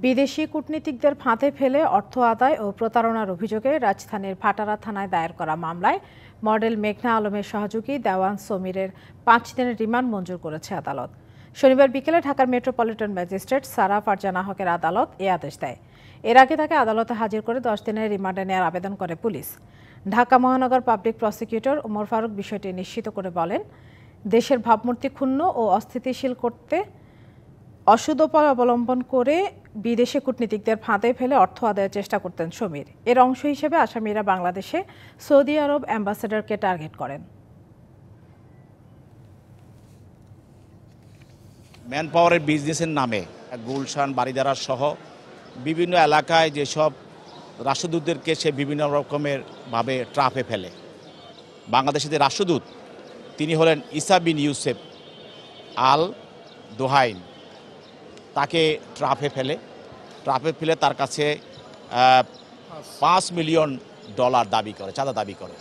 বিদেশি কূটনীতিকদের ফাঁদে ফেলে অর্থ আদায় ও প্রতারণার অভিযোগে রাজধানীর ভাটারা থানায় দায়ের করা মামলায় মডেল মেঘনা আলমের সহযোগী দেওয়ান সমীরের 5 দিনের রিমান্ড মঞ্জুর করেছে আদালত। শনিবার বিকেলে ঢাকার মেট্রোপলিটন ম্যাজিস্ট্রেট সারা ফারজানা হকের আদালত এ আদেশ দেয়। এর আগে তাকে আদালতে হাজির করে 10 দিনের রিমান্ডে নেওয়ার আবেদন করে পুলিশ। ঢাকা মহানগর পাবলিক প্রসিকিউটর ওমর ফারুক বিষয়টি নিশ্চিত করে বলেন, দেশের ভাবমূর্তি ক্ষুণ্ণ ও অস্থিতিশীল করতে অসৎ উপায় অবলম্বন করে বিদেশি কূটনীতিকদের ফাঁদে ফেলে অর্থ আদায়ের চেষ্টা করতেন সমীর। এর অংশ হিসেবে আসামিরা বাংলাদেশে সৌদি আরব অ্যাম্বাসেডরকে টার্গেট করেন। ম্যান পাওয়ারের বিজনেসের নামে গুলশান, বারিধারা সহ বিভিন্ন এলাকায় যেসব রাষ্ট্রদূতদেরকে সে বিভিন্ন রকমের ভাবে ট্রাপে ফেলে। বাংলাদেশের যে রাষ্ট্রদূত তিনি হলেন ইসা বিন ইউসেফ আল দোহাইন, তাকে ট্রাপে ফেলে তার কাছে $5 মিলিয়ন দাবি করে, চাঁদা দাবি করে।